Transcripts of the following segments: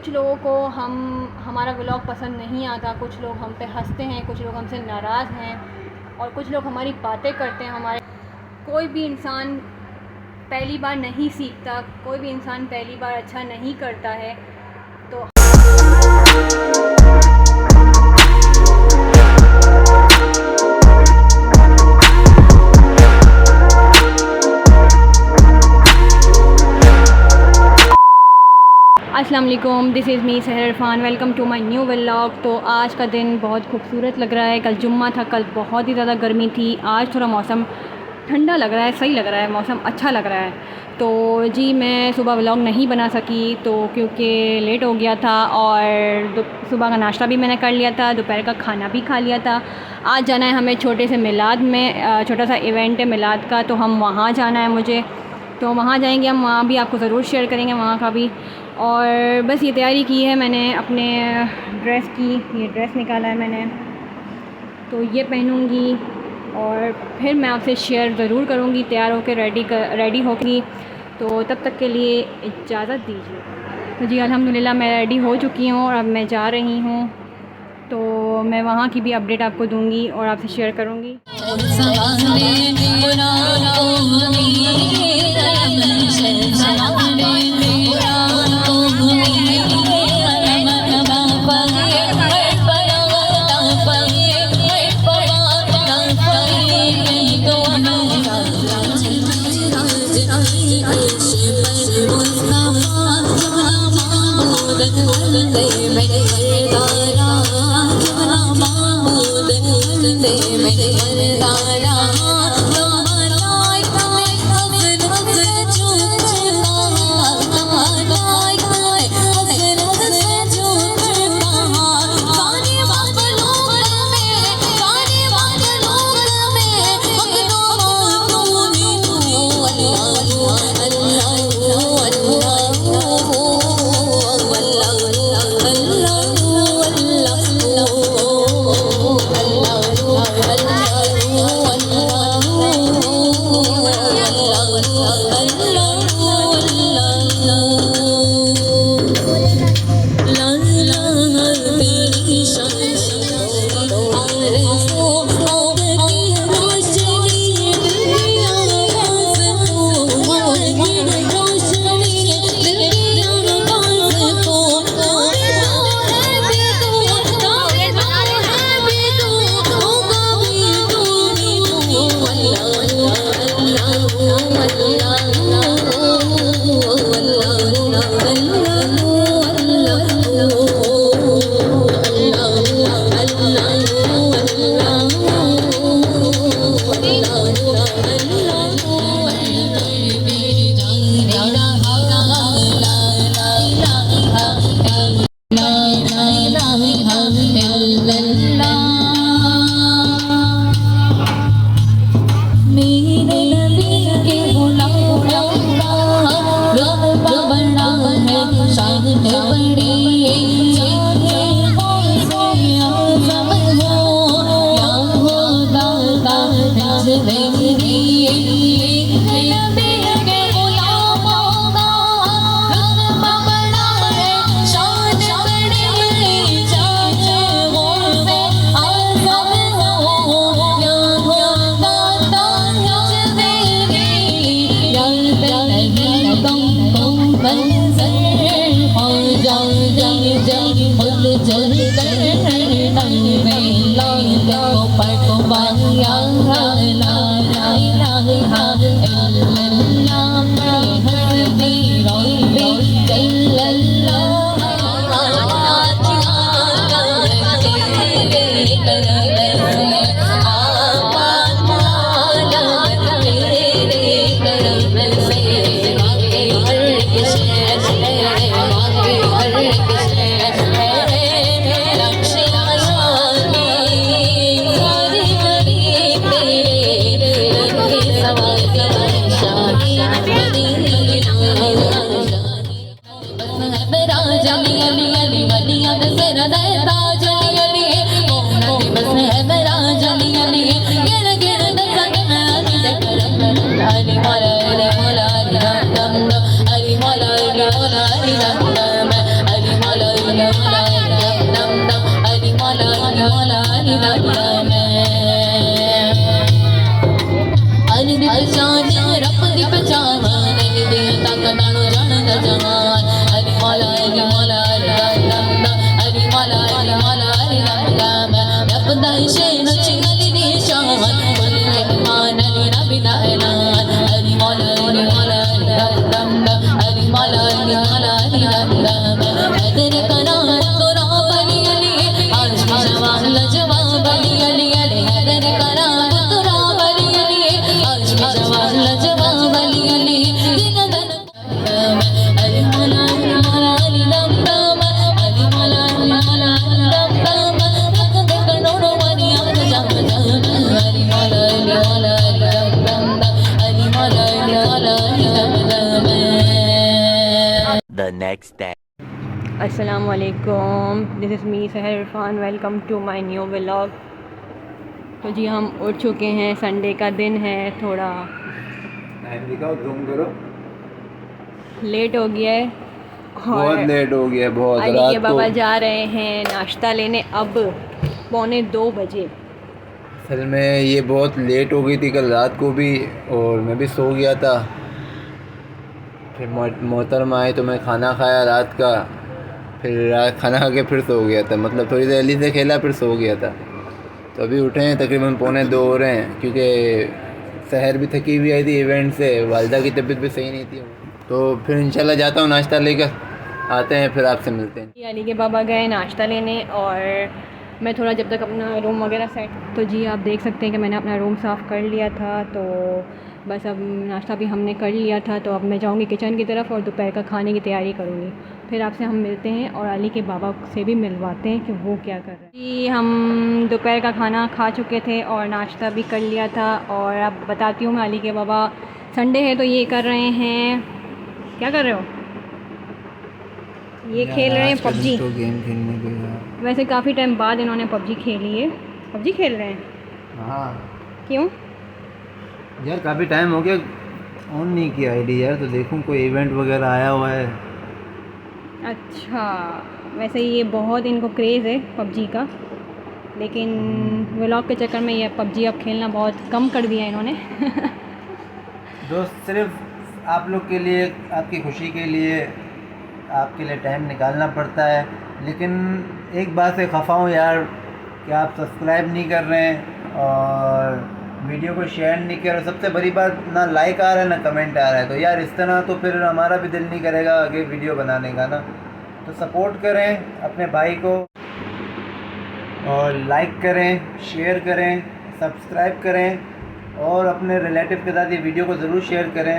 कुछ लोगों को हमारा व्लॉग पसंद नहीं आता, कुछ लोग हम पे हंसते हैं, कुछ लोग हमसे नाराज़ हैं और कुछ लोग हमारी बातें करते हैं। हमारे कोई भी इंसान पहली बार नहीं सीखता, कोई भी इंसान पहली बार अच्छा नहीं करता है। तो अस्सलाम वालेकुम, this is me Sahar Irfan, welcome to my new vlog. तो आज का दिन बहुत खूबसूरत लग रहा है। कल जुम्मा था, कल बहुत ही ज़्यादा गर्मी थी। आज थोड़ा मौसम ठंडा लग रहा है, सही लग रहा है, मौसम अच्छा लग रहा है। तो जी मैं सुबह व्लॉग नहीं बना सकी तो क्योंकि लेट हो गया था और सुबह का नाश्ता भी मैंने कर लिया था, दोपहर का खाना भी खा लिया था। आज जाना है हमें छोटे से मिलाद में, छोटा सा इवेंट है मिलाद का, तो हम वहाँ जाना है मुझे। तो वहाँ जाएंगे हम, वहाँ भी आपको ज़रूर शेयर करेंगे वहाँ का भी। और बस ये तैयारी की है मैंने अपने ड्रेस की, ये ड्रेस निकाला है मैंने, तो ये पहनूँगी और फिर मैं आपसे शेयर ज़रूर करूँगी तैयार होकर रेडी होगी। तो तब तक के लिए इजाज़त दीजिए। तो जी अल्हम्दुलिल्लाह मैं रेडी हो चुकी हूँ और अब मैं जा रही हूँ। तो मैं वहाँ की भी अपडेट आपको दूँगी और आपसे शेयर करूँगी। हैदर करार तोरा बली अली आज भी जवान लजवाब अली अली अली हैदर करार तोरा बली अली आज भी जवान लजवाब अली अली दिन दिन अली मौला अली दम दम अली मौला दम दम रख दे करोड़ों वाली याद जम जम अली मौला दम दम अली मौला दम दम। The next day. अस्सलाम वालेकुम, this is me Sahar Irfan, welcome to my new vlog. तो जी हम उठ चुके हैं, संडे का दिन है, थोड़ा दिखाओ, जूम करो। लेट हो गया है बहुत लेट हो गया, बहुत अली रात के को। बाबा जा रहे हैं नाश्ता लेने, अब 1:45 बजे। असल में ये बहुत लेट हो गई थी कल रात को भी, और मैं भी सो गया था। फिर मोहतरमा आए तो मैं खाना खाया रात का, फिर रात खाना खा के फिर सो गया था, मतलब थोड़ी देर अली से खेला फिर सो गया था। तो अभी उठे हैं, तकरीबन 1:45 हो रहे हैं, क्योंकि सहर भी थकी हुई आई थी इवेंट से, वालिदा की तबीयत भी सही नहीं थी। तो फिर इंशाल्लाह जाता हूँ, नाश्ता लेकर आते हैं, फिर आपसे मिलते हैं। अली के बाबा गए नाश्ता लेने और मैं थोड़ा जब तक अपना रूम वगैरह सेट। तो जी आप देख सकते हैं कि मैंने अपना रूम साफ़ कर लिया था, तो बस अब नाश्ता भी हमने कर लिया था। तो अब मैं जाऊंगी किचन की तरफ और दोपहर का खाने की तैयारी करूंगी। फिर आपसे हम मिलते हैं और अली के बाबा से भी मिलवाते हैं कि वो क्या कर रहे हैं। जी हम दोपहर का खाना खा चुके थे और नाश्ता भी कर लिया था, और अब बताती हूँ मैं अली के बाबा, संडे है तो ये कर रहे हैं, क्या कर रहे हो? ये खेल रहे हैं पबजी। तो गेम खेलने के वैसे काफ़ी टाइम बाद इन्होंने पबजी खेली है। पबजी खेल रहे हैं? हाँ क्यों? यार, काफ़ी टाइम हो गया ऑन नहीं किया आईडी यार, तो देखूँ कोई इवेंट वगैरह आया हुआ है। अच्छा, वैसे ये बहुत इनको क्रेज़ है पबजी का, लेकिन व्लॉग के चक्कर में ये पबजी अब खेलना बहुत कम कर दिया इन्होंने। दोस्त, सिर्फ आप लोग के लिए, आपकी खुशी के लिए, आपके लिए टाइम निकालना पड़ता है। लेकिन एक बात से खफा हूँ यार कि आप सब्सक्राइब नहीं कर रहे हैं और वीडियो को शेयर नहीं कर रहे। सबसे बड़ी बात, ना लाइक आ रहा है ना कमेंट आ रहा है। तो यार इस तरह तो फिर हमारा भी दिल नहीं करेगा आगे वीडियो बनाने का ना। तो सपोर्ट करें अपने भाई को, और लाइक करें, शेयर करें, सब्सक्राइब करें, और अपने रिलेटिव के साथ ये वीडियो को ज़रूर शेयर करें।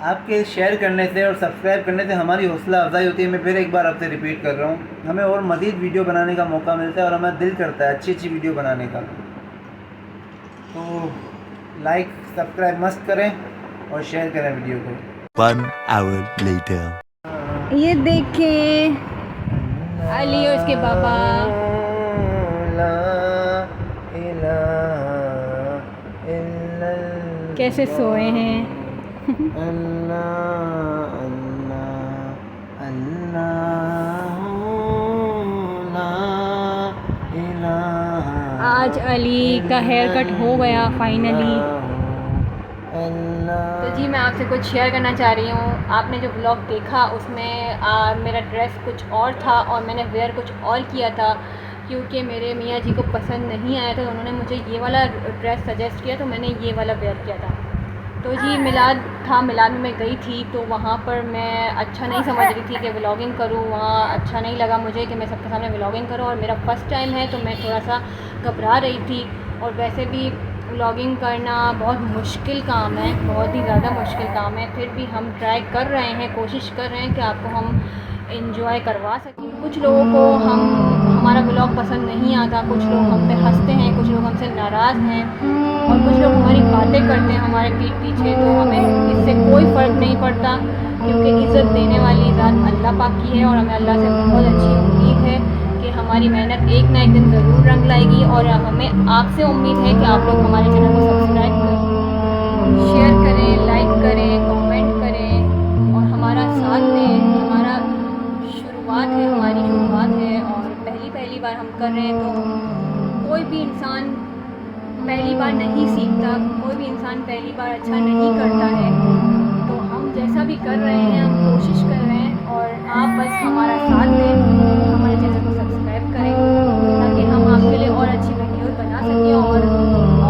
आपके शेयर करने से और सब्सक्राइब करने से हमारी हौसला अफजाई होती है। मैं फिर एक बार आपसे रिपीट कर रहा हूँ, हमें और मज़ीद वीडियो बनाने का मौका मिलता है और हमें दिल करता है अच्छी अच्छी वीडियो बनाने का। तो लाइक सब्सक्राइब मस्त करें और शेयर करें वीडियो को। 1 hour later. ये देखें अली और उसके बाबा। कैसे सोए हैं। आज अली का हेयर कट हो गया फाइनली। तो जी मैं आपसे कुछ शेयर करना चाह रही हूँ। आपने जो व्लॉग देखा उसमें मेरा ड्रेस कुछ और था और मैंने वेयर कुछ और किया था, क्योंकि मेरे मियाँ जी को पसंद नहीं आया था, तो उन्होंने मुझे ये वाला ड्रेस सजेस्ट किया, तो मैंने ये वाला वेयर किया था। तो जी मिलाद था, मिलाद में मैं गई थी, तो वहाँ पर मैं अच्छा नहीं समझ रही थी कि व्लॉगिंग करूँ। वहाँ अच्छा नहीं लगा मुझे कि मैं सबके सामने व्लॉगिंग करूँ, और मेरा फ़र्स्ट टाइम है तो मैं थोड़ा सा घबरा रही थी। और वैसे भी व्लॉगिंग करना बहुत मुश्किल काम है, बहुत ही ज़्यादा मुश्किल काम है। फिर भी हम ट्राई कर रहे हैं, कोशिश कर रहे हैं कि आपको हम एंजॉय करवा सकें। कुछ लोगों को हमारा व्लॉग पसंद नहीं आता, कुछ लोग हम पे हंसते हैं, कुछ लोग हमसे नाराज़ हैं, और कुछ लोग हमारी बातें करते हैं हमारे पीठ पीछे। तो हमें इससे कोई फ़र्क नहीं पड़ता, क्योंकि इज़्ज़त देने वाली ज़ात अल्लाह पाक की है, और हमें अल्लाह से बहुत अच्छी उम्मीद है कि हमारी मेहनत एक ना एक दिन ज़रूर रंग लाएगी। और हमें आपसे उम्मीद है कि आप लोग हमारे चैनल को सब्सक्राइब करें, शेयर करें, लाइक करें, कमेंट करें और हमारा साथ दें। हमारा शुरुआत है, हमारी शुरुआत है, और पहली बार हम कर रहे हैं। तो कोई भी इंसान पहली बार नहीं सीखता, कोई भी इंसान पहली बार अच्छा नहीं करता है। तो हम जैसा भी कर रहे हैं, हम कोशिश कर रहे हैं, और आप बस हमारा साथ दें, हमारे चैनल को सब्सक्राइब करें, ताकि हम आपके लिए और अच्छी वीडियोस बना सकें और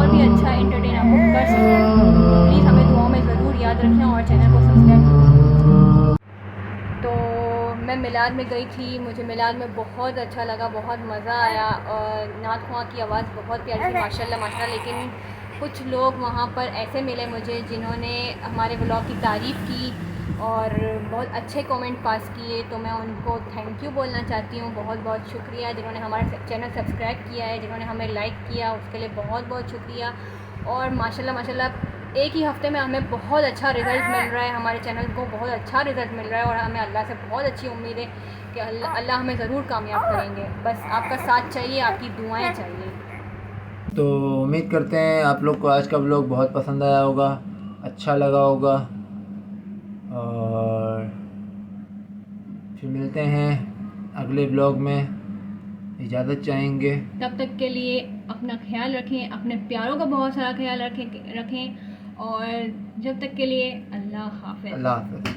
भी अच्छा एंटरटेन आपको कर सकें। प्लीज़ हमें दुआओं में ज़रूर याद रखें और चैनल को सब्सक्राइब करें। तो मैं मिलाद में गई थी, मुझे मिलाद में बहुत अच्छा लगा, बहुत मज़ा आया और नात ख्वां की आवाज़ बहुत प्यारी थी माशाल्लाह माशाल्लाह। लेकिन कुछ लोग वहाँ पर ऐसे मिले मुझे जिन्होंने हमारे व्लॉग की तारीफ़ की और बहुत अच्छे कमेंट पास किए, तो मैं उनको थैंक यू बोलना चाहती हूँ। बहुत बहुत शुक्रिया जिन्होंने हमारा चैनल सब्सक्राइब किया है, जिन्होंने हमें लाइक किया, उसके लिए बहुत बहुत शुक्रिया। और माशाल्लाह माशाल्लाह एक ही हफ़्ते में हमें बहुत अच्छा रिज़ल्ट मिल रहा है, हमारे चैनल को बहुत अच्छा रिज़ल्ट मिल रहा है और हमें अल्लाह से बहुत अच्छी उम्मीद है कि अल्लाह हमें ज़रूर कामयाब करेंगे। बस आपका साथ चाहिए, आपकी दुआएं चाहिए। तो उम्मीद करते हैं आप लोग को आज का व्लॉग बहुत पसंद आया होगा, अच्छा लगा होगा और फिर मिलते हैं अगले व्लॉग में। इजाज़त चाहेंगे। तब तक के लिए अपना ख्याल रखें, अपने प्यारों का बहुत सारा ख्याल रखें और जब तक के लिए अल्लाह हाफ़िज़। अल्लाह हाफ़िज़।